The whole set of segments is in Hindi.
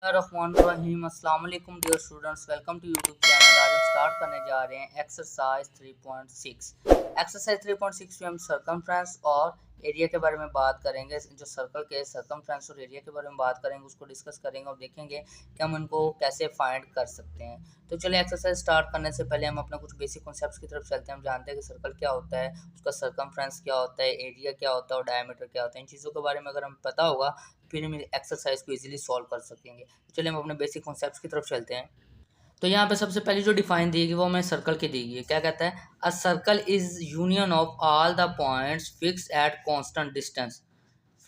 रहीम अस्सलाम वालेकुम dear students, welcome to YouTube channel. आज हम स्टार्ट करने जा रहे हैं एक्सरसाइज 3.6। एक्सरसाइज 3.6 में हम सरकमफ्रेंस और एरिया के बारे में बात करेंगे। जो सर्कल के सरकमफ्रेंस और एरिया के बारे में बात करेंगे, उसको डिस्कस करेंगे और देखेंगे कि हम उनको कैसे फाइंड कर सकते हैं। तो चलिए एक्सरसाइज स्टार्ट करने से पहले हम अपना कुछ बेसिक कॉन्सेप्ट्स की तरफ चलते हैं। हम जानते हैं कि सर्कल क्या होता है, उसका सरकमफ्रेंस क्या होता है, एरिया क्या होता है और डायमीटर क्या होता है। इन चीज़ों के बारे में अगर हमें पता होगा फिर हम एक्सरसाइज को इजीली सॉल्व कर सकेंगे। तो चलिए हम अपने बेसिक कॉन्सेप्ट्स की तरफ चलते हैं। तो यहाँ पे सबसे पहले जो डिफाइन दी गई वो हमें सर्कल की दी गई है। क्या कहता है? A circle is union of all the points fix at constant distance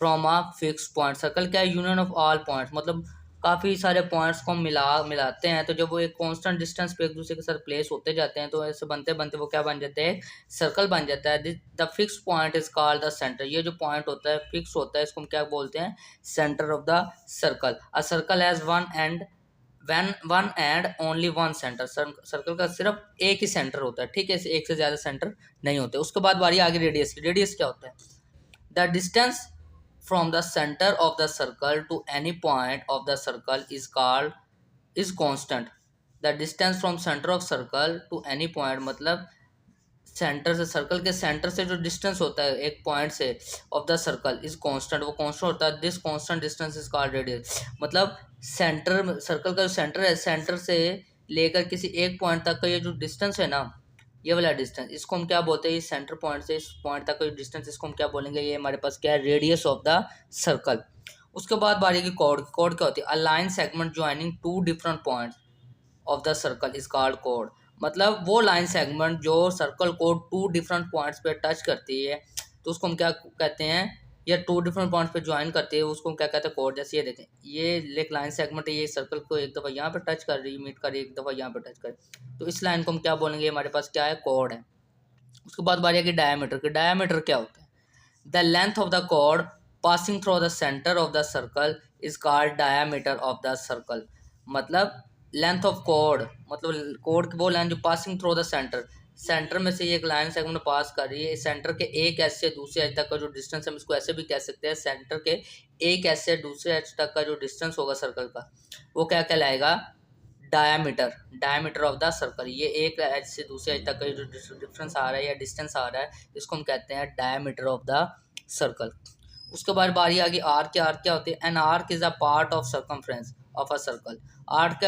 from a fix point. Circle क्या है? यूनियन ऑफ ऑल पॉइंट्स, मतलब काफ़ी सारे पॉइंट्स को हम मिलाते हैं। तो जब वो एक कांस्टेंट डिस्टेंस पे एक दूसरे के साथ प्लेस होते जाते हैं तो ऐसे बनते बनते वो क्या बन जाता है? सर्कल बन जाता है। The fix point is called the centre. ये जो पॉइंट होता है फिक्स होता है, इसको हम क्या बोलते हैं? Centre of the circle. A circle has one and only one centre. Circle का सिर्फ एक ही सेंटर होता है, ठीक है? एक से ज़्यादा सेंटर नहीं होते। उसके बाद बारी आगे रेडियस की। रेडियस क्या होता है? The distance from the center of the circle to any point of the circle is constant. The distance from center of circle to any point, मतलब सेंटर से, सर्कल के सेंटर से जो डिस्टेंस होता है एक पॉइंट से of the circle is constant, वो कांस्टेंट होता है। This constant distance is called radius. मतलब सेंटर, सर्कल का जो सेंटर है, सेंटर से लेकर किसी एक पॉइंट तक का ये जो डिस्टेंस है ना, ये वाला डिस्टेंस, इसको हम क्या बोलते हैं? इस सेंटर पॉइंट से इस पॉइंट तक का जो डिस्टेंस, इसको हम क्या बोलेंगे? ये हमारे पास क्या है? Radius of the circle. उसके बाद बारी की कॉर्ड। कॉर्ड क्या होती है? A line segment joining two different points of the circle is called chord. मतलब वो लाइन सेगमेंट जो सर्कल को टू डिफरेंट पॉइंट्स पे टच करती है, तो उसको हम क्या कहते हैं? या टू डिफरेंट पॉइंट्स पे ज्वाइन करती है, उसको हम क्या कहते हैं? कॉर्ड। जैसे ये देखें, ये एक लाइन सेगमेंट है, ये सर्कल को एक दफ़ा यहाँ पे टच कर रही है, मीट कर रही है, एक दफ़ा यहाँ पे टच कर रही है, तो इस लाइन को हम क्या बोलेंगे? हमारे पास क्या है? कॉर्ड है। उसके बाद बारी है कि डायमीटर की। डायमीटर क्या होता है? The length of the cord passing through the centre of the circle is called diameter of the circle. मतलब लेंथ ऑफ कॉर्ड, मतलब कॉर्ड की वो लाइन जो passing through the centre, centre में से एक लाइन सेगमेंट पास कर रही है। सेंटर के एक एज से दूसरे एज तक का जो डिस्टेंस, हम इसको ऐसे भी कह सकते हैं, सेंटर के एक एज से दूसरे एज तक का जो डिस्टेंस होगा सर्कल का, वो क्या कहलाएगा? Diameter. Diameter of the circle. ये एक एज से दूसरे एज तक का जो डिफरेंस आ रहा है या डिस्टेंस आ रहा है, इसको हम कहते हैं डायामीटर ऑफ द सर्कल। उसके बाद बारी आ गई आर्क की। आर्क क्या होती है? An arc is a part of circumference of a circle. Arc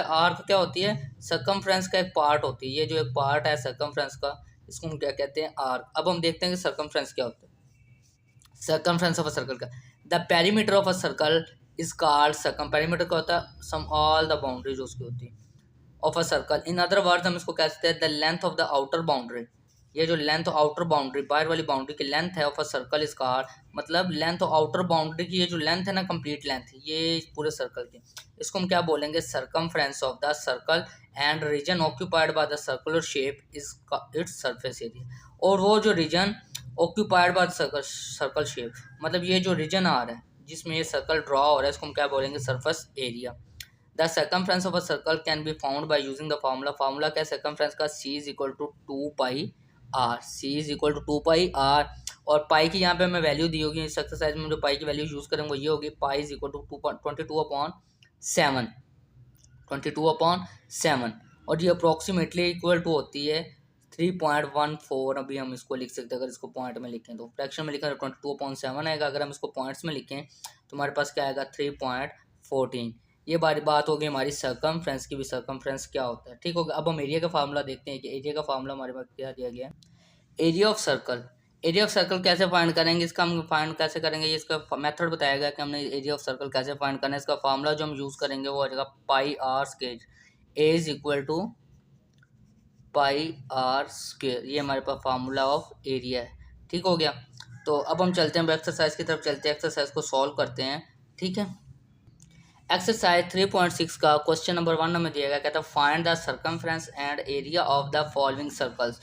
क्या होती है? सर्कमफ्रेंस का एक पार्ट होती है। ये जो एक पार्ट है सर्कमफ्रेंस का, इसको हम क्या कहते हैं? आर्क। अब हम देखते हैं कि सर्कमफ्रेंस क्या होता है। सर्कमफ्रेंस ऑफ अ सर्कल का, the perimeter of a circle is called circum. Perimeter क्या होता है? सम ऑल द बाउंड्री जो उसकी होती है of a circle. In other words हम इसको कह सकते हैं the length of the outer boundary. ये जो लेंथ आउटर बाउंड्री, बाहर वाली बाउंड्री की लेंथ है of a circle is called, मतलब लेंथ आउटर बाउंड्री की ये जो लेंथ है ना, कंप्लीट लेंथ, ये पूरे सर्कल की, इसको हम क्या बोलेंगे? Circumference of the circle. And region occupied by the circular shape is its surface area. और वो जो region occupied by circle shape, मतलब ये जो रीजन आ रहा है जिसमें ये सर्कल ड्रॉ हो रहा है, इसको हम क्या बोलेंगे? Surface area. The circumference of a circle can be found by using the formula. Formula क्या है सर्कमफ्रेंस का? c is equal to 2πr। c is equal to 2πr। और पाई की यहाँ पे हमें वैल्यू दी होगी। इस एक्सरसाइज में जो पाई की वैल्यू यूज़ करेंगे वो ये होगी, पाई इज इक्वल टू 22/7। 22/7। और ये अप्रॉक्सीमेटली इक्वल टू होती है 3.14। अभी हम इसको लिख सकते हैं, अगर इसको पॉइंट में लिखें तो फ्रैक्शन में लिखें तो 22/7 आएगा। अगर हम इसको पॉइंट्स में लिखें तो हमारे पास क्या आएगा? 3.14। ये बात होगी हमारी सर्कमफ्रेंस की भी। सर्कमफ्रेंस क्या होता है, ठीक होगा। अब हम एरिया का फार्मूला देखते हैं कि एरिया का फार्मूला हमारे पास क्या दिया गया है। Area of circle. Area of circle कैसे फाइंड करेंगे? इसका हम फाइंड कैसे करेंगे, ये इसका मेथड बताया गया कि हमने एरिया ऑफ सर्कल कैसे फाइंड करना है। इसका फार्मूला जो हम यूज़ करेंगे वो हो जाएगा pi R square. A is equal to pi R square. ये हमारे पास फार्मूला ऑफ एरिया है, ठीक हो गया। तो अब हम चलते हैं एक्सरसाइज की तरफ चलते हैं, एक्सरसाइज को सॉल्व करते हैं, ठीक है। एक्सरसाइज 3.6 का क्वेश्चन नंबर 1 हमें दिया गया, कहता है find the circumference and area of the following circles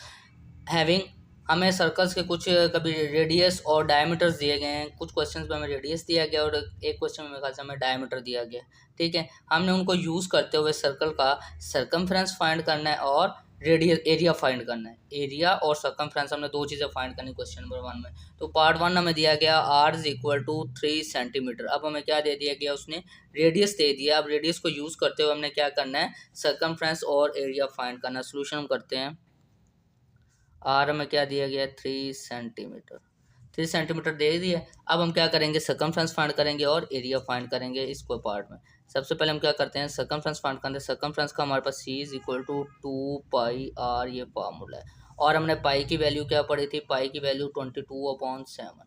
having. हमें सर्कल्स के कुछ कभी रेडियस और डायमीटर्स दिए गए हैं। कुछ क्वेश्चंस में हमें रेडियस दिया गया और एक क्वेश्चन में मेरे ख्याल से हमें डायमीटर दिया गया, ठीक है। हमने उनको यूज़ करते हुए सर्कल का सर्कमफ्रेंस फाइंड करना है और एरिया फाइंड करना है। एरिया और सर्कमफ्रेंस हमने दो चीज़ें फाइंड करनी क्वेश्चन नंबर 1 में। तो पार्ट 1 हमें दिया गया r is equal to 3 centimetre. अब हमें क्या दे दिया गया, उसने रेडियस दे दिया। अब रेडियस को यूज़ करते हुए हमने क्या करना है, सर्कमफ्रेंस और एरिया फाइंड करना है। सोल्यूशन हम करते हैं। r हमें क्या दिया गया, 3 सेंटीमीटर। 3 सेंटीमीटर दे दिया। अब हम क्या करेंगे, सर्कमफ्रेंस फाइंड करेंगे और एरिया फाइंड करेंगे इसको पार्ट में। सबसे पहले हम क्या करते हैं, सर्कमफ्रेंस फाइंड करते हैं। सर्कमफ्रेंस का हमारे पास c is equal to 2πr, ये फार्मूला है। और हमने पाई की वैल्यू क्या पढ़ी थी, पाई की वैल्यू 22/7।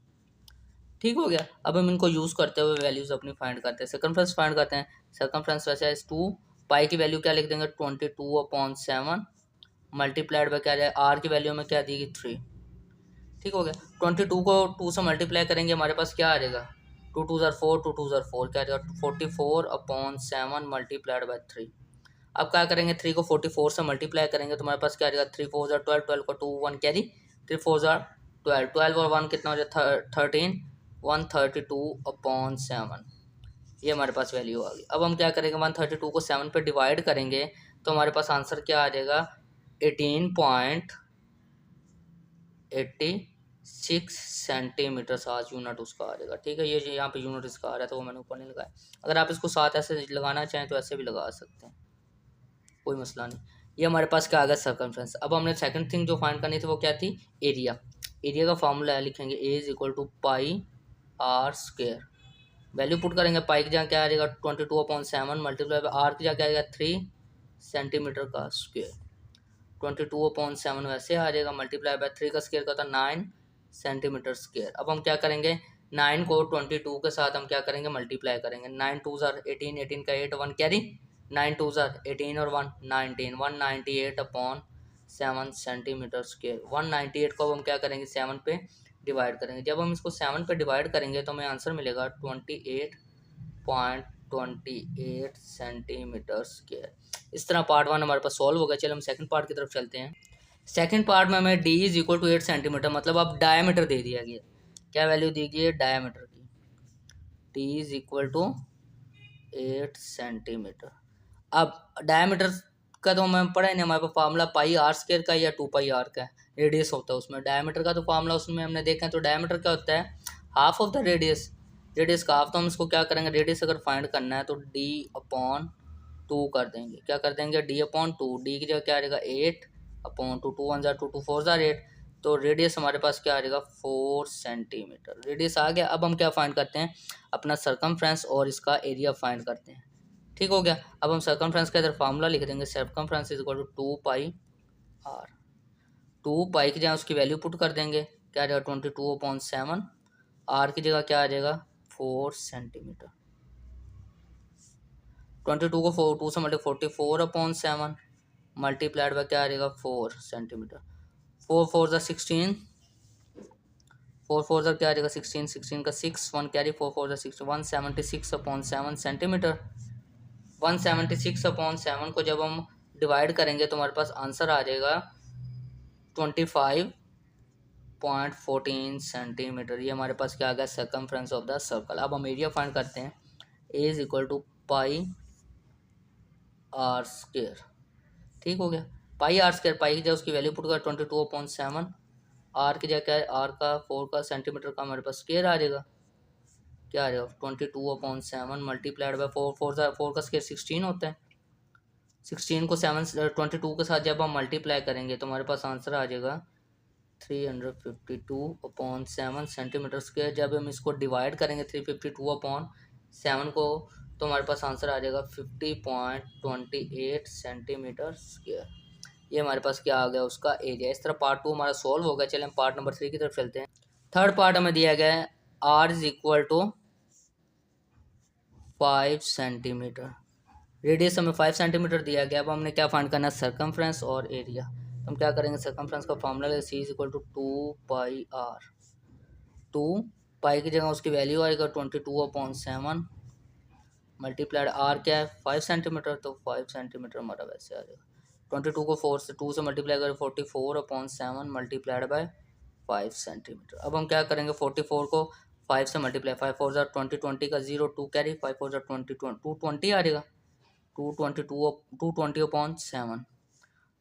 ठीक हो गया। अब हम इनको यूज़ करते हुए वैल्यूज अपनी फाइंड करते हैं, सर्कमफ्रेंस फाइंड करते हैं। सर्कमफ्रेंस वैसे इज 2, पाई की वैल्यू क्या लिख देंगे, 22/7 मल्टीप्लाइड बाय क्या है, आर की वैल्यू में क्या दी गई, 3। ठीक हो गया। 22 को 2 से मल्टीप्लाई करेंगे, हमारे पास क्या आ जाएगा, 2 2 ज़ार 4, 2 2 ज़ार 4 क्या आ जाएगा, 44/7 मल्टीप्लाइड बाय 3। अब क्या करेंगे, 3 को 44 से मल्टीप्लाई करेंगे तो हमारे पास क्या आ जाएगा, 3 4 ज़ार 12, 12 को 2 1 कैरी, 3 4 ज़ार 12, 12 और 1 कितना हो जाए 13, 132/7। ये हमारे पास वैल्यू आ गई। अब हम क्या करेंगे, 132 को 7 पे डिवाइड करेंगे तो हमारे पास आंसर क्या आ जाएगा, 18.86 सेंटीमीटर आज यूनिट उसका आ जाएगा। ठीक है, ये यहाँ पे यूनिट इसका आ रहा है तो वो मैंने ऊपर नहीं लगाया। अगर आप इसको साथ ऐसे लगाना चाहें तो ऐसे भी लगा सकते हैं, कोई मसला नहीं। ये हमारे पास क्या आ गया, सर्कमफ्रेंस। अब हमने सेकंड थिंग जो फाइंड करनी थी वो क्या थी, एरिया। एरिया का फॉर्मूला है, लिखेंगे A is equal to pi are square. Value put करेंगे, पाई की जगह क्या आ जाएगा, 22/7 मल्टीप्लाई बाय आर की जगह क्या आ जाएगा, 3 सेंटीमीटर का स्क्वायर। 22/7 वैसे आ जाएगा, मल्टीप्लाई बाय 3 का स्क्वायर का था 9 सेंटीमीटर स्क्वायर। अब हम क्या करेंगे, 9 को 22 के साथ हम क्या करेंगे, मल्टीप्लाई करेंगे। 9 2 ज़ार 18, 18 का 8 1 कैरी, 9 2 ज़ार 18 और 1 19, 198/7 सेंटीमीटर स्क्वायर। 198 को अब हम क्या करेंगे, 7 पे डिवाइड करेंगे। जब हम इसको 7 पे डिवाइड करेंगे तो हमें आंसर मिलेगा 28.28 सेंटीमीटर स्क्वायर। इस तरह पार्ट 1 हमारे पास सॉल्व हो गया। चलो हम सेकंड पार्ट की तरफ चलते हैं। सेकंड पार्ट में हमें d is equal to 8 centimetre, मतलब अब डायमीटर दे दिया गया। क्या वैल्यू दी गई है, डायमीटर की, d is equal to 8 centimetre. अब डायमीटर का तो हमें पढ़ा ही नहीं, हमारे पास फार्मूला पाई आर स्क्वायर का या 2πr का है, रेडियस होता है उसमें। डायमीटर का तो फार्मूला उसमें हमने देखा है, तो डायमीटर क्या होता है, half of the radius. Radius का हाफ, तो हम इसको क्या करेंगे, रेडियस अगर फाइंड करना है तो d/2 कर देंगे। क्या कर देंगे, d/2। डी की जगह क्या आ जाएगा, 8/2, 2 1 ज़ार 2, 2 4 ज़ार 8। तो रेडियस हमारे पास क्या आ जाएगा, 4 सेंटीमीटर रेडियस आ गया। अब हम क्या फाइंड करते हैं, अपना सर्कमफ्रेंस और इसका एरिया फाइंड करते हैं। ठीक हो गया। अब हम सर्कमफ्रेंस का इधर फार्मूला लिख देंगे, circumference is equal to 2πr। 2π की जगह उसकी वैल्यू पुट कर देंगे, क्या आ जाएगा, 22/7। आर की जगह क्या आ जाएगा, 4 सेंटीमीटर। 22 को 2 से मल्टी 44/7 मल्टीप्लाइड बाय क्या आ जाएगा, 4 सेंटीमीटर। 4 4 ज़ा 16, 4 4 ज़ा क्या आ जाएगा, 16, 16 का 6 1 कैरी, 4 4 ज़ा 16, 176/7 सेंटीमीटर। 176/7 को जब हम डिवाइड करेंगे तो हमारे पास आंसर आ जाएगा 25.14 सेंटीमीटर। ये हमारे पास क्या आ गया, सर्कमफ्रेंस ऑफ द सर्कल। अब हम एरिया फाइंड करते हैं, A is equal to pi are square. ठीक हो गया। पाई आर स्क्वायर, पाई की जगह उसकी वैल्यू पुट कर 22/7, आर की जगह क्या है, आर का 4 का सेंटीमीटर का हमारे पास स्क्वायर आ जाएगा। क्या आ जाएगा, 22/7 मल्टीप्लाइड बाय 4, 4 का स्क्वायर 16 होता है। 16 को 22 के साथ जब हम मल्टीप्लाई करेंगे तो हमारे पास आंसर आ जाएगा 352/7 सेंटीमीटर स्क्वायर। जब हम इसको डिवाइड करेंगे 352/7 को तो हमारे पास आंसर आ जाएगा 50.28 सेंटीमीटर स्क्वायर। ये हमारे पास क्या आ गया, उसका एरिया। इस तरह पार्ट 2 हमारा सॉल्व हो गया। चलिए हम पार्ट नंबर 3 की तरफ चलते हैं। थर्ड पार्ट हमें दिया गया है, r is equal to 5 centimetre. Radius हमें 5 सेंटीमीटर दिया गया। अब हमने क्या फाइंड करना है, सर्कमफ्रेंस और एरिया। तो हम क्या करेंगे, सर्कमफ्रेंस का फॉर्मूला है सी इज इक्वल टू 2πr। 2π की जगह उसकी वैल्यू आएगा 22/7 मल्टीप्लाइड आर क्या है 5 सेंटीमीटर, तो 5 सेंटीमीटर हमारा वैसे आ जाएगा। 22 को 2 से मल्टीप्लाई करें 44/7 मल्टीप्लाइड बाय 5 सेंटीमीटर। अब हम क्या करेंगे, 44 को 5 से मल्टीप्लाई, 5 4 ज़ार 20, 20 का 0 2 कैरी, 5 4 ज़ार 20 220 आ जाएगा, 220/7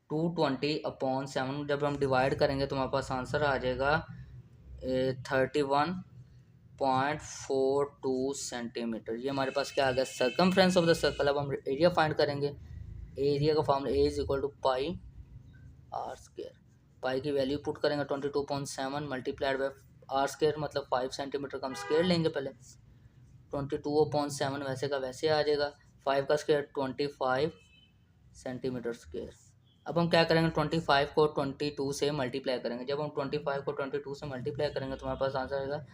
220/7 जब हम डिवाइड करेंगे तो हमारे पास आंसर आ जाएगा 31.42 सेंटीमीटर। ये हमारे पास क्या आ गया, सर्कमफ्रेंस ऑफ द सर्कल। अब हम एरिया फाइंड करेंगे। एरिया का formula A is equal to pi are square. Pi की वैल्यू पुट करेंगे 22.7 मल्टीप्लाइड बाई आर स्क्वायर, मतलब 5 सेंटीमीटर का हम स्क्वायर लेंगे पहले। 22.7 वैसे का वैसे आ जाएगा, 5 का स्क्वायर 25 सेंटीमीटर स्क्वायर। अब हम क्या करेंगे, 25 को 22 से मल्टीप्लाई करेंगे। जब हम 25 को 22 से मल्टीप्लाई करेंगे तो हमारे पास आंसर आएगा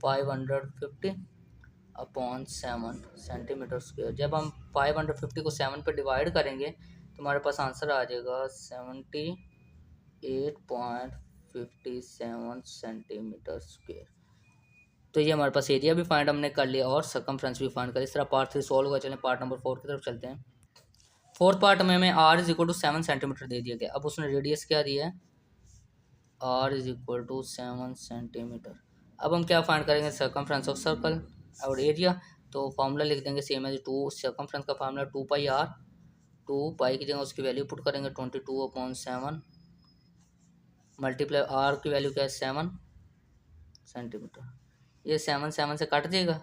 550/7 सेंटीमीटर स्क्वायर। जब हम 550 को 7 पे डिवाइड करेंगे तो हमारे पास आंसर आ जाएगा 78.57 सेंटीमीटर स्क्वायर। तो ये हमारे पास एरिया भी फाइंड हमने कर लिया और सर्कमफ्रेंस भी फाइंड कर लिया। इस तरह पार्ट 3 सॉल्व हुआ। चलें पार्ट नंबर 4 की तरफ चलते हैं। फोर्थ पार्ट में हमें r is equal to 7 centimetre दे दिया गया। अब उसने रेडियस क्या दिया है, r is equal to 7 centimetre. अब हम क्या फाइंड करेंगे, सर्कमफ्रेंस ऑफ सर्कल और एरिया। तो फार्मूला लिख देंगे सेम एज 2, सर्कमफ्रेंस का फार्मूला 2πr। 2π की जगह उसकी वैल्यू पुट करेंगे 22/7 मल्टीप्लाई r की वैल्यू क्या है 7 सेंटीमीटर। ये 7 से कट जाएगा,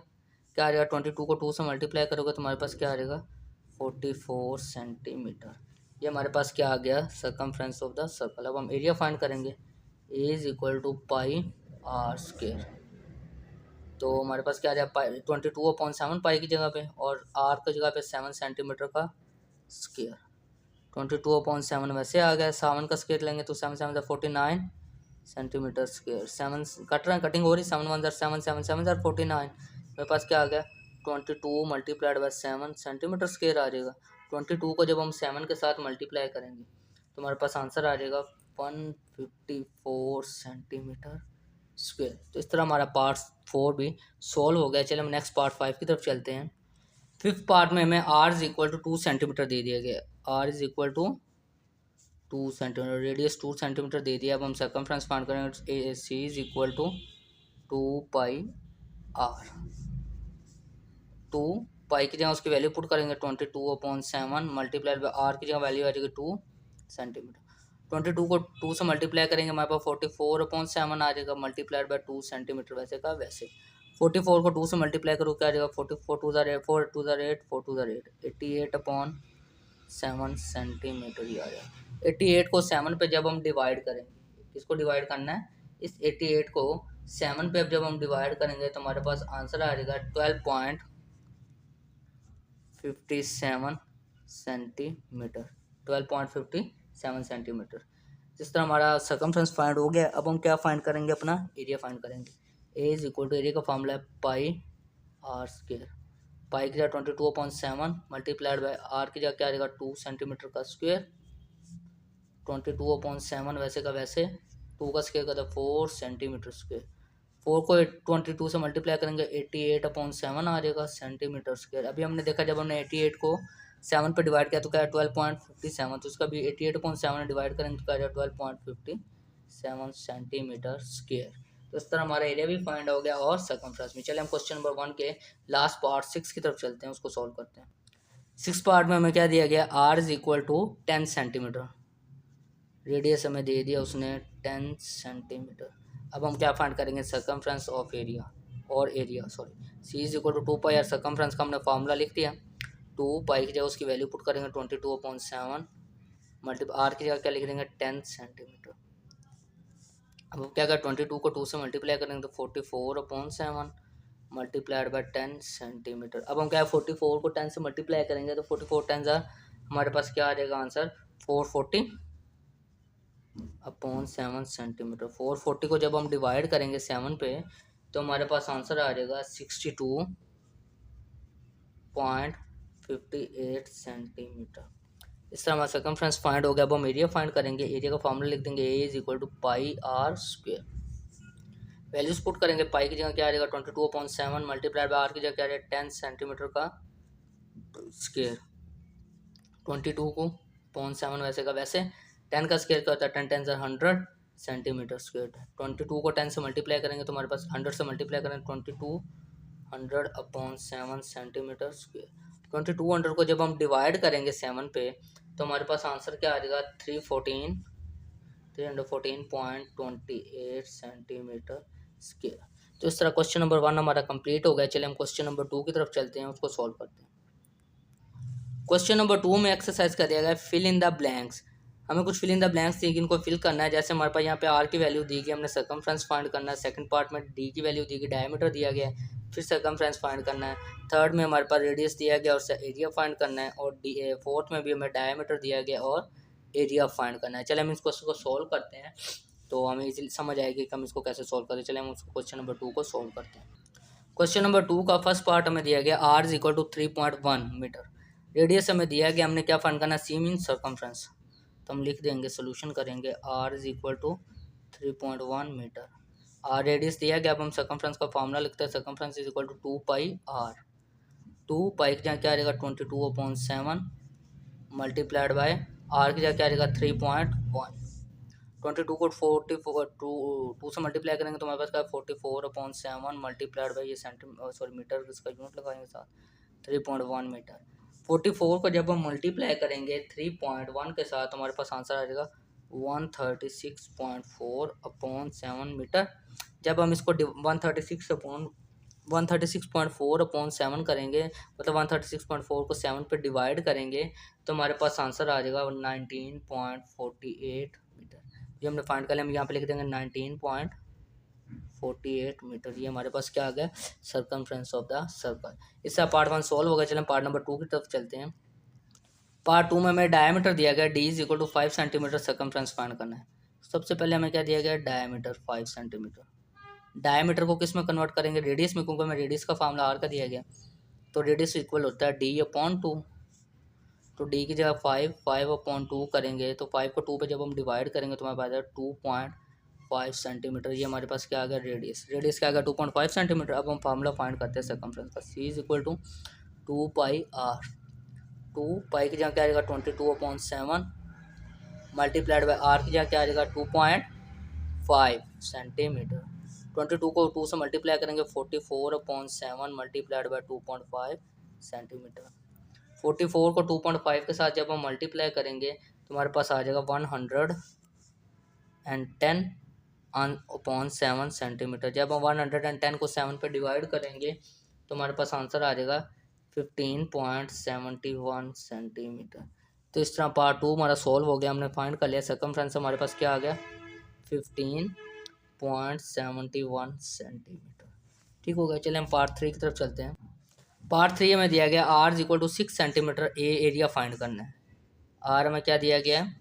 क्या आ जाएगा, 22 को 2 से मल्टीप्लाई करोगे तो हमारे पास क्या आ जाएगा 44 सेंटीमीटर। ये हमारे पास क्या आ गया, सर्कमफ्रेंस ऑफ द सर्कल। अब हम एरिया फाइंड करेंगे। A is equal to pi are square. तो हमारे पास क्या आ जाएगा, 22/7 पाई की जगह पे और आर की जगह पे 7 सेंटीमीटर का स्क्वायर। 22/7 वैसे आ गया, 7 का स्क्वायर लेंगे तो 7 7 49 सेंटीमीटर स्क्वायर। 7 कट रहा है, कटिंग हो रही, 7 1 7 7 7 49। मेरे पास क्या आ गया 22 मल्टीप्लाइड बाई 7 सेंटीमीटर स्क्वायर आ जाएगा। 22 को जब हम 7 के साथ मल्टीप्लाई करेंगे तो हमारे पास आंसर आ जाएगा 154 सेंटीमीटर स्क्वायर। तो इस तरह हमारा पार्ट 4 भी सॉल्व हो गया। चलिए हम नेक्स्ट पार्ट 5 की तरफ चलते हैं। फिफ्थ पार्ट में हमें r is equal to 2 centimetre दे दिया गया। r is equal to 2 centimetre, radius 2 centimetre दे दिया। अब हम सर्कमफ्रेंस फाइंड करेंगे। c is equal to 2πr। 2π की जगह उसकी वैल्यू पुट करेंगे 22/7 मल्टीप्लाइड बाई r की जगह वैल्यू आ जाएगी 2 सेंटीमीटर। 22 को 2 से मल्टीप्लाई करेंगे हमारे पास 44/7 आ जाएगा मल्टीप्लाइड बाई 2 सेंटीमीटर वैसे का वैसे। 44 को 2 से मल्टीप्लाई करो क्या आ जाएगा 44 2 ज़ार 8 4 2 ज़ार 8 4 2 ज़ार 8 88/7 सेंटीमीटर ही आ जाएगा। 88 को 7 पे जब हम डिवाइड करेंगे, किसको डिवाइड करना है, इस 88 को 7 पे अब जब हम डिवाइड करेंगे तो हमारे पास आंसर आ जाएगा 12.57 सेंटीमीटर। 12.57 सेंटीमीटर। जिस तरह हमारा सर्कमफ्रेंस फाइंड हो गया, अब हम क्या फाइंड करेंगे, अपना एरिया फाइंड करेंगे। A is equal to area का फॉर्मूला है पाई आर स्क्वायर। पाई की जगह 22/7 मल्टीप्लाइड बाई आर की जगह क्या आ जाएगा 2 सेंटीमीटर का स्क्वायर। 22/7 वैसे का वैसे, 2 का स्क्वायर का था 4 सेंटीमीटर स्क्वायर। 4 को 22 से मल्टीप्लाई करेंगे 88/7 आ जाएगा सेंटीमीटर स्क्वायर। अभी हमने देखा जब हमने 88 को 7 पे डिवाइड किया तो क्या है 12.57, तो उसका भी 88/7 डिवाइड करेंगे तो क्या है 12.57 सेंटीमीटर स्क्वायर। तो इस तरह हमारा एरिया भी फाइंड हो गया और सर्कमफ्रेंस में। चले हम क्वेश्चन नंबर 1 के लास्ट पार्ट 6 की तरफ चलते हैं, उसको सॉल्व करते हैं। 6 पार्ट में हमें क्या दिया गया, r is equal to 10 centimetre. Radius हमें दे दिया उसने 10 सेंटीमीटर। अब हम क्या फाइंड करेंगे, सर्कमफ्रेंस ऑफ एरिया और area C is equal to 2πr। Circumference का हमने फार्मूला लिख दिया। 2π की जगह उसकी वैल्यू पुट करेंगे 22/7 मल्टीप्लाई आर की जगह क्या लिख देंगे 10 सेंटीमीटर। अब क्या करें 22 को 2 से मल्टीप्लाई करेंगे तो 44/7 मल्टीप्लाइड बाई 10 सेंटीमीटर। अब हम क्या है 44 को 10 से मल्टीप्लाई करेंगे तो 44 10 हमारे पास क्या आ जाएगा आंसर 440/7 सेंटीमीटर। 440 को जब हम डिवाइड करेंगे 7 पे तो हमारे पास आंसर आ जाएगा 62.58 सेंटीमीटर। इस तरह हमारा सर्कमफ्रेंस फाइंड हो गया। अब हम एरिया फाइंड करेंगे। एरिया का फॉर्मूला लिख देंगे A is equal to pi are square. Values put करेंगे, पाई की जगह क्या आ जाएगा 22/7 मल्टीप्लाइड बाई आर की जगह क्या आ जाएगा 10 सेंटीमीटर का स्क्वायर। 22 को 0.7 वैसे का वैसे, 10 का स्क्वायर क्या होता है 10 10 100 सेंटीमीटर स्क्वायर। 22 को 10 से मल्टीप्लाई करेंगे तो हमारे पास 100 से मल्टीप्लाई करेंगे 2200/7 सेंटीमीटर स्क्वायर। 2200 को जब हम डिवाइड करेंगे 7 पे तो हमारे पास आंसर क्या आ जाएगा 314.28 सेंटीमीटर स्क्वायर। तो इस तरह क्वेश्चन नंबर 1 हमारा कंप्लीट हो गया। चलिए हम क्वेश्चन नंबर 2 की तरफ चलते हैं, उसको सॉल्व करते हैं। क्वेश्चन नंबर 2 में एक्सरसाइज कर दिया गया फिल इन द ब्लैंक्स। हमें कुछ फिल इन द ब्लैंक्स दी, इनको फिल करना है। जैसे हमारे पास यहाँ पे आर की वैल्यू दी गई, हमने सर्कमफ्रेंस फाइंड करना है। सेकंड पार्ट में डी की वैल्यू दी गई, डायमीटर दिया गया है, फिर सर्कमफ्रेंस फाइंड करना है। थर्ड में हमारे पास रेडियस दिया गया और एरिया फाइंड करना है। और फोर्थ में भी हमें डायमीटर दिया गया और एरिया फाइंड करना है। चले हम इस क्वेश्चन को सॉल्व करते हैं, तो हमें इजीली समझ आएगी कि हम इसको कैसे सॉल्व करें। चले हम उसको क्वेश्चन नंबर 2 को सॉल्व करते हैं। क्वेश्चन नंबर 2 का फर्स्ट पार्ट हमें दिया गया r is equal to 3.1 metre. Radius हमें दिया गया, हमने क्या फाइंड करना, सी मीन सर्कमफ्रेंस। तो हम लिख देंगे, सोल्यूशन करेंगे, r is equal to 3.1 metre. r radius दिया गया, अब हम सर्कमफ्रेंस का फॉर्मूला लिखते हैं। Circumference is equal to 2 pi r। 2 pi की जगह क्या आ जाएगा 22/7 मल्टीप्लाइड बाय r की जगह क्या आ जाएगा 3.1। 22 को 2 से मल्टीप्लाई करेंगे तो हमारे पास क्या 44/7 मल्टीप्लाइड बाई ये मीटर, इसका यूनिट लगाएंगे साथ 3.1 मीटर। 44 को जब हम मल्टीप्लाई करेंगे 3.1 के साथ तो हमारे पास आंसर आ जाएगा 136.4/7 मीटर। जब हम इसको 136.4/7 करेंगे, मतलब 136.4 को 7 पे डिवाइड करेंगे तो हमारे पास आंसर आ जाएगा 19.48 मीटर। ये हमने फाइंड कर लिया, हम यहाँ पे लिख देंगे 19.48 मीटर। ये हमारे पास क्या आ गया, सर्कमफ्रेंस ऑफ द सर्कल। इससे पार्ट 1 सॉल्व हो गया। चलें पार्ट नंबर 2 की तरफ चलते हैं। पार्ट 2 में हमें डायमीटर दिया गया, d is equal to 5 centimetre circumference find करना है। सबसे पहले हमें क्या दिया गया, डायमीटर 5 सेंटीमीटर। डायमीटर को किस में कन्वर्ट करेंगे, रेडियस में, क्योंकि हमें रेडियस का फार्मूला r का दिया गया। तो रेडियस इक्वल होता है d/2। तो d की जगह 5/2 करेंगे, तो 5 को 2 पे जब हम डिवाइड करेंगे तो हमारे पास 2.5 सेंटीमीटर। ये हमारे पास क्या आ गया, रेडियस क्या आ गया 2.5 सेंटीमीटर। अब हम फार्मूला फाइंड करते हैं सर्कमफ्रेंस का, c is equal to 2 pi r। 2 pi की जगह क्या आ जाएगा 22/7 मल्टीप्लाइड बाई r की जगह क्या आ जाएगा 2.5 सेंटीमीटर। 22 को 2 से मल्टीप्लाई करेंगे 44/7 मल्टीप्लाइड बाई 2.5 सेंटीमीटर। 44 को 2.5 के साथ जब हम मल्टीप्लाई करेंगे तो हमारे पास आ जाएगा 110/7 सेंटीमीटर। जब हम 110 को 7 पे डिवाइड करेंगे तो हमारे पास आंसर आ जाएगा 15.71 सेंटीमीटर। तो इस तरह पार्ट 2 हमारा सॉल्व हो गया, हमने फाइंड कर लिया सर्कमफ्रेंस। हमारे पास क्या आ गया 15.71 सेंटीमीटर। ठीक हो गया। चलिए हम पार्ट 3 की तरफ चलते हैं। पार्ट 3 हमें दिया गया r is equal to 6 centimetre, area find करना है। r हमें क्या दिया गया है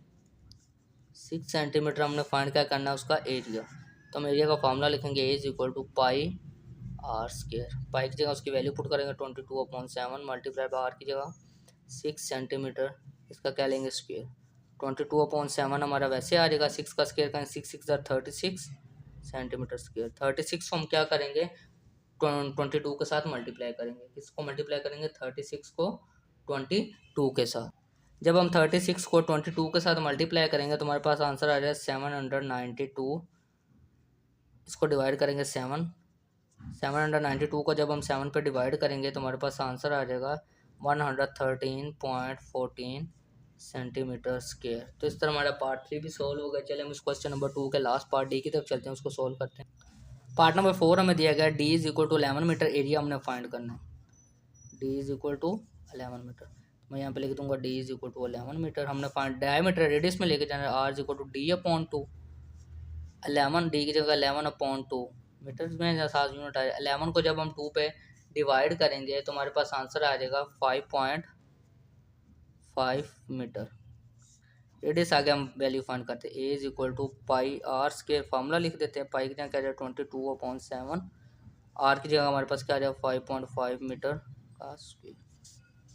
6 सेंटीमीटर, हमने फाइंड क्या करना है, उसका एरिया। तो हम एरिया का फॉर्मूला लिखेंगे, a is equal to pi r square. Pi की जगह उसकी वैल्यू पुट करेंगे 22/7 मल्टीप्लाई बाई r की जगह 6 सेंटीमीटर, इसका क्या लेंगे स्क्वायर। 22/7 हमारा वैसे आ जाएगा, 6 का स्क्वायर करेंगे 6 6 36 सेंटीमीटर स्क्वायर। 36 को हम क्या करेंगे 22 के साथ मल्टीप्लाई करेंगे। किसको मल्टीप्लाई करेंगे 36 को 22 के साथ। जब हम 36 को 22 के साथ मल्टीप्लाई करेंगे तो हमारे पास आंसर आ जाएगा 792। इसको डिवाइड करेंगे 792 को जब हम 7 पे डिवाइड करेंगे तो हमारे पास आंसर आ जाएगा 113.14 सेंटीमीटर स्क्वायर। तो इस तरह हमारा पार्ट 3 भी सॉल्व हो गया। चलिए हम इस क्वेश्चन नंबर 2 के लास्ट पार्ट डी की तरफ चलते हैं, उसको सॉल्व करते हैं। पार्ट नंबर 4 हमें दिया गया d is equal to 11 metre, area हमने फाइंड करना है। d is equal to 11 metre, मैं यहाँ पे लिख दूंगा d is equal to 11 metre. हमने फाइंड डायमीटर रेडियस में लेके जाना है, r is equal to d/2। 11 d की जगह 11/2 मीटर में 7 यूनिट आएगा। 11 को जब हम 2 पे डिवाइड करेंगे तो हमारे पास आंसर आ जाएगा 5.5 मीटर। रेडियस आगे हम वैल्यू फाइंड करते हैं, a is equal to pi r square. Formula लिख देते हैं, पाई की जगह क्या आ जाएगा 22/7, r की जगह हमारे पास क्या आ जाएगा 5.5 मीटर का स्क्वायर।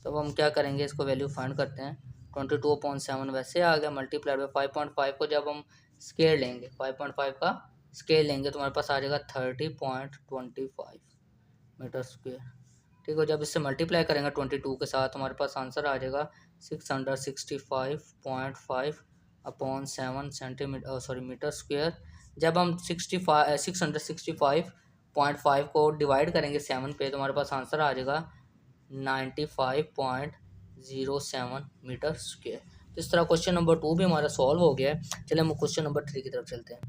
तो अब हम क्या करेंगे, इसको वैल्यू फाइंड करते हैं। 22/7 वैसे आ गया, मल्टीप्लाइड बाई 5.5 को जब हम स्केल लेंगे 5.5 का स्केल लेंगे तो हमारे पास आ जाएगा 30.25 मीटर स्क्वायर। ठीक है, जब इससे मल्टीप्लाई करेंगे 22 के साथ हमारे पास आंसर आ जाएगा 665.5/7 सेंटीमीटर मीटर स्क्वायर। जब हम 665.5 को डिवाइड करेंगे 7 पे तो हमारे पास आंसर आ जाएगा 95.07 मीटर स्क्वायर। तो इस तरह क्वेश्चन नंबर 2 भी हमारा सॉल्व हो गया है। चलिए हम क्वेश्चन नंबर 3 की तरफ चलते हैं।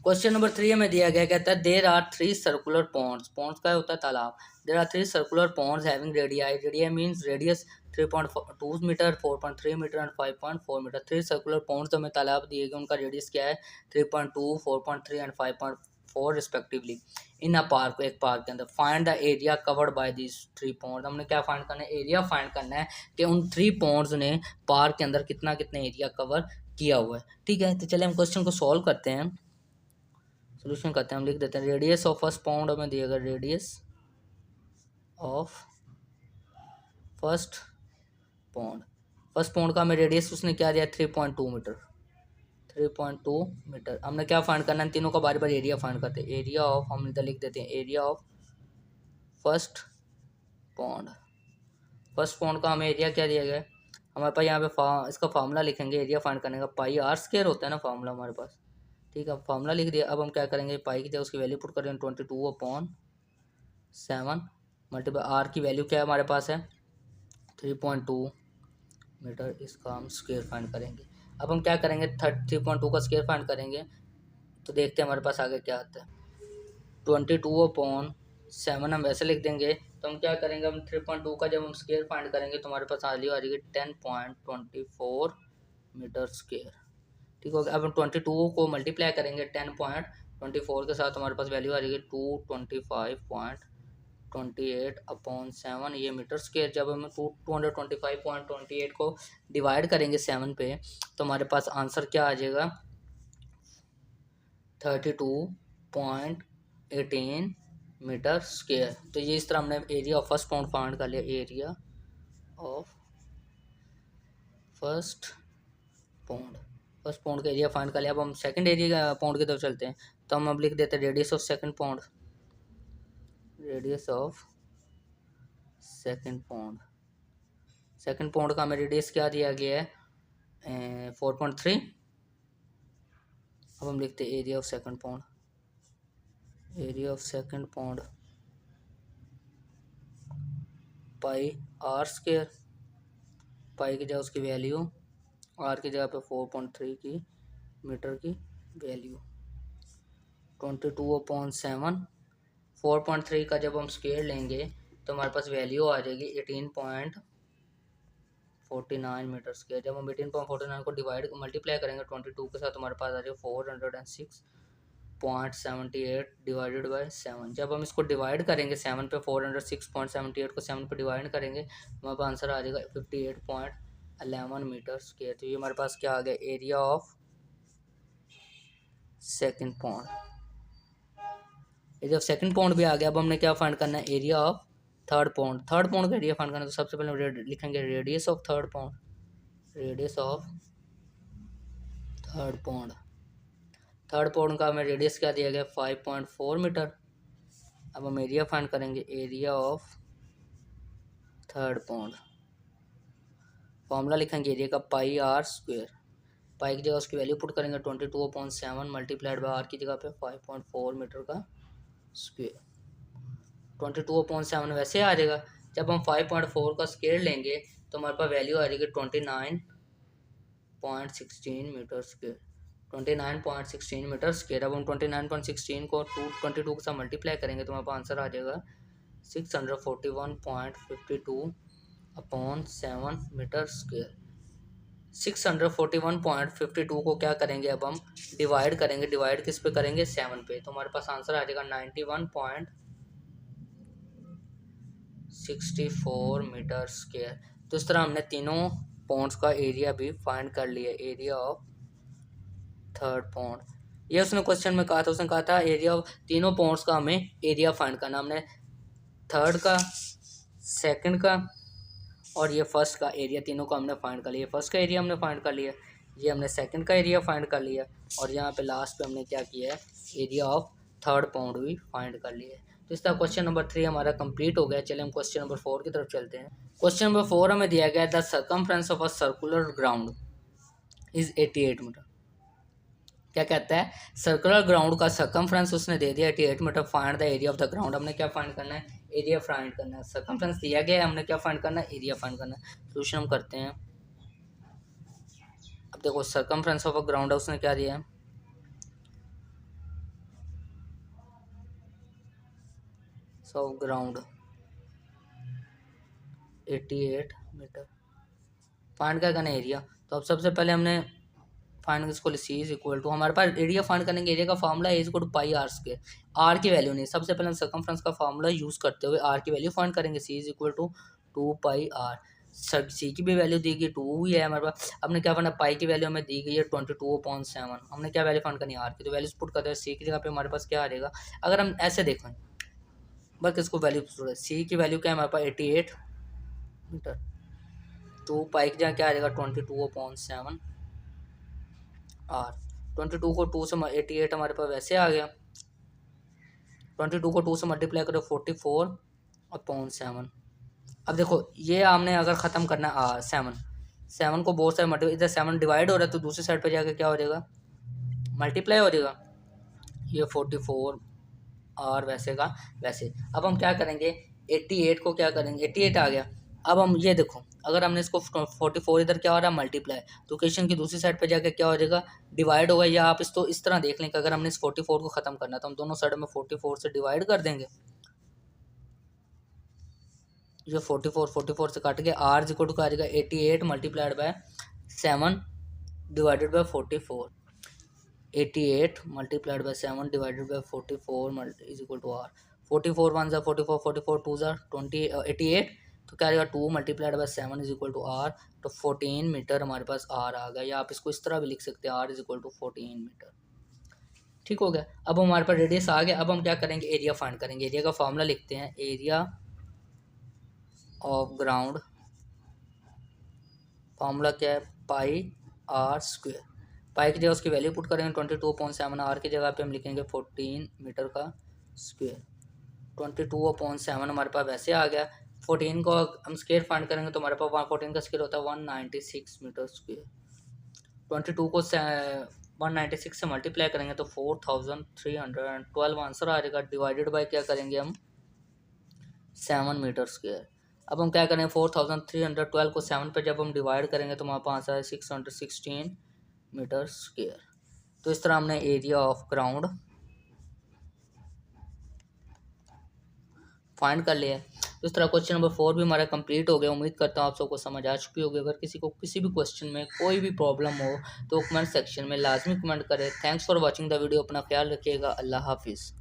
क्वेश्चन नंबर 3 हमें दिया गया, कहता है there are 3 circular ponds. Ponds का होता है तालाब। There are 3 circular ponds having radii. Radii means radius 3.2 metre, 4.3 metre and 5.4 metre. 3 circular ponds हमें तालाब दिए गए, उनका रेडियस क्या है 3.2, 4.3 and 5.4 respectively in a park, एक पार्क के अंदर। Find the area covered by this 3 ponds. हमने क्या फाइंड करना है, एरिया फाइंड करना है कि उन 3 पॉन्ड्स ने पार्क के अंदर कितना एरिया कवर किया हुआ है। ठीक है, तो चलिए हम क्वेश्चन को सॉल्व करते हैं, सोल्यूशन करते हैं। हम लिख देते हैं रेडियस ऑफ फर्स्ट पॉन्ड हमें दिया गया, radius of first pond. First pond का हमें रेडियस उसने क्या दिया 3.2 मीटर, 3.2 मीटर। हमने क्या फाइंड करना है, तीनों का बारी बारी एरिया फाइंड करते हैं। एरिया ऑफ, हम इधर लिख देते हैं area of first pond. First pond का हमें एरिया क्या दिया गया है, हमारे पास यहाँ पे इसका फार्मूला लिखेंगे एरिया फाइंड करने का, पाई आर स्क्वायर होता है ना फार्मूला हमारे पास। ठीक है, फार्मूला लिख दिया। अब हम क्या करेंगे, पाई की जगह उसकी वैल्यू पुट करेंगे 22/7 मल्टीप्लाई आर की वैल्यू क्या है हमारे पास है 3.2 मीटर, इसका हम स्क्वायर फाइंड करेंगे। अब हम क्या करेंगे 3.2 का स्क्वायर फाइंड करेंगे, तो देखते हैं हमारे पास आगे क्या आता है। 22/7 हम वैसे लिख देंगे, तो हम क्या करेंगे, हम 3.2 का जब हम स्क्वायर फाइंड करेंगे तो हमारे पास वैल्यू आ जाएगी 10.24 मीटर स्क्वायर। ठीक हो गया। अब हम 22 को मल्टीप्लाई करेंगे 10.24 के साथ, हमारे पास वैल्यू आ जाएगी 225.28/7 ये मीटर स्क्वायर। जब हम 225.28 को डिवाइड करेंगे 7 पे, तो हमारे पास आंसर क्या आ जाएगा 32.18 मीटर स्क्वायर। तो ये इस तरह हमने area of first pond find कर लिया, area of first pond. First pond का एरिया फाइंड कर लिया। अब हम सेकंड एरिया पॉन्ड की तरफ चलते हैं, तो हम अब लिख देते हैं radius of second pond, radius of second pond. Second pond का हमें रेडियस क्या दिया गया है 4.3। अब हम लिखते हैं area of second pond, area of second pond pi are square. Pi की जगह उसकी वैल्यू, आर की जगह पे 4.3 की मीटर की वैल्यू। 22/7 4.3 का जब हम स्क्वायर लेंगे तो हमारे पास वैल्यू आ जाएगी 18.49 मीटर स्क्वायर। जब हम 18.49 को डिवाइड मल्टीप्लाई करेंगे 22 के साथ, हमारे पास आ जाएगा 406.78 डिवाइडेड बाय 7। जब हम इसको डिवाइड करेंगे 7 पे, 406.78 को 7 पे डिवाइड करेंगे, हमारे पास आंसर आ जाएगा 58.11 मीटर स्क्वायर। तो ये हमारे पास क्या आ गया area of second pond. Area of second pond भी आ गया। अब हमने क्या फाइंड करना है, area of third pond. Third pond का एरिया फाइंड करना है, तो सबसे पहले लिखेंगे radius of third pond, radius of third pond. Third pond का हमें रेडियस क्या दिया गया 5.4 मीटर। अब हम एरिया फाइंड करेंगे, area of third pond. Formula लिखेंगे एरिया का पाई आर स्क्वायर। पाई की जगह उसकी वैल्यू पुट करेंगे 22/7 मल्टीप्लाइड बाय आर की जगह पे 5.4 मीटर का स्क्वायर। 22/7 वैसे आ जाएगा। जब हम 5.4 का स्क्वायर लेंगे तो हमारे पास वैल्यू आ जाएगी 29.16 मीटर स्क्वायर, 29.16 मीटर स्क्वायर। अब हम 29.16 को 22 के साथ मल्टीप्लाई करेंगे तो हमारे पास आंसर आ जाएगा 641.52/7 मीटर स्क्वायर। 641.52 को क्या करेंगे, अब हम डिवाइड करेंगे। डिवाइड किस पे करेंगे 7 पे, तो हमारे पास आंसर आ जाएगा 91.64 मीटर स्क्वायर। तो इस तरह हमने तीनों पॉन्ड्स का एरिया भी फाइंड कर लिया, एरिया ऑफ थर्ड पॉन्ड। ये उसने क्वेश्चन में कहा था, उसने कहा था एरिया ऑफ तीनों पॉन्ड्स का हमें एरिया फाइंड करना। हमने थर्ड का, सेकंड का और ये फर्स्ट का एरिया तीनों का हमने फाइंड कर लिया। फर्स्ट का एरिया हमने फाइंड कर लिया, ये हमने सेकंड का एरिया फाइंड कर लिया, और यहाँ पे लास्ट पे हमने क्या किया है एरिया ऑफ थर्ड पॉन्ड भी फाइंड कर लिया है। तो इस तरह क्वेश्चन नंबर 3 हमारा कंप्लीट हो गया। चलिए हम क्वेश्चन नंबर 4 की तरफ चलते हैं। क्वेश्चन नंबर 4 हमें दिया गया the circumference of a circular ground is 88 metre. क्या कहता है, सर्कुलर ग्राउंड का सर्कमफ्रेंस उसने दे दिया 88 metre. Find the area of the ground. हमने क्या फाइंड करना है, एरिया फाइंड करना है। सर्कमफ्रेंस दिया गया है, हमने क्या फाइंड करना है, एरिया फाइंड करना है। सोल्यूशन हम करते हैं। देखो सर्कमफ्रेंस ऑफ अ ग्राउंड है, उसने क्या दिया है, सो ग्राउंड 88 मीटर। फाइंड क्या करना है, एरिया। तो अब सबसे पहले हमने फाइंड इसको सी इज इक्वल टू, हमारे पास एरिया फाइंड करने के एरिया का formula is equal to pi are square. R की वैल्यू नहीं, सबसे पहले हम सर्कमफ्रेंस का फॉर्मूला यूज करते हुए आर की वैल्यू फाइंड करेंगे। C is equal to 2 pi R. C की भी वैल्यू दी गई 2 ही है हमारे पास। हमने क्या करना, पाई की वैल्यू हमें दी गई है 22/7। हमने क्या वैल्यू फाइंड करनी है, आर की, तो वैल्यूज पुट करते हैं। सी की जगह पे हमारे पास क्या आ जाएगा, अगर हम ऐसे देखें बस इसको वैल्यू, सी की वैल्यू क्या है हमारे पास 88 मीटर। 2 पाई की जगह क्या आ जाएगा 22/7 आर। 22 को 2 से 88 हमारे पास वैसे आ गया। 22 को 2 से मल्टीप्लाई करो 44/7। अब देखो ये हमने अगर ख़त्म करना है 7 को बहुत सारे मल्टीप्लाई, इधर 7 डिवाइड हो रहा है तो दूसरी साइड पे जाके क्या हो जाएगा, मल्टीप्लाई हो जाएगा। ये 44 और वैसे का वैसे। अब हम क्या करेंगे, 88 को क्या करेंगे, 88 आ गया। अब हम ये देखो, अगर हमने इसको 44 इधर क्या हो रहा है मल्टीप्लाई, तो इक्वेशन की दूसरी साइड पे जाकर क्या हो जाएगा, डिवाइड होगा। या आप इसको इस तरह देख लें कि अगर हमने इस 44 को ख़त्म करना है तो हम दोनों साइड में 44 से डिवाइड कर देंगे। ये 44 से काट के आर इक्वल टू क्या आ जाएगा 88 multiplied by 7 divided by 44। 88 multiplied by 7 divided by 44 is equal to r. 44 1 ज़ा 44, 44 2 ज़ा 88, तो क्या आएगा 2 multiplied by 7 is equal to r. तो 14 मीटर हमारे पास आर आ गया। या आप इसको इस तरह भी लिख सकते हैं, r is equal to 14 metre. ठीक हो गया। अब हमारे पास रेडियस आ गया। अब हम क्या करेंगे, एरिया फाइंड करेंगे। एरिया का फॉर्मूला लिखते हैं, एरिया ऑफ ग्राउंड, फॉर्मूला क्या है, पाई आर स्क्वायर। पाई की जगह उसकी वैल्यू पुट करेंगे 22/7, आर की जगह पे हम लिखेंगे 14 मीटर का स्क्वायर। 22/7 हमारे पास वैसे आ गया। 14 को हम स्क्वायर फाइंड करेंगे तो हमारे पास 14 का स्क्वायर होता है 196 मीटर स्क्वायर। 22 को 196 से मल्टीप्लाई करेंगे तो 4312 आंसर आ जाएगा। डिवाइडेड बाय क्या करेंगे हम, 7 मीटर स्क्वायर। अब हम क्या करेंगे, 4312 को 7 पे जब हम डिवाइड करेंगे तो हमारे पास है 616 मीटर स्क्वायर। तो इस तरह हमने एरिया ऑफ ग्राउंड फाइंड कर लिया है। तो इस तरह क्वेश्चन नंबर 4 भी हमारा कंप्लीट हो गया। उम्मीद करता हूँ आप सबको समझ आ चुकी होगी। अगर किसी को किसी भी क्वेश्चन में कोई भी प्रॉब्लम हो तो कमेंट सेक्शन में लाजमी कमेंट करें। Thanks for watching the video. अपना ख्याल रखिएगा। अल्लाह हाफिज़।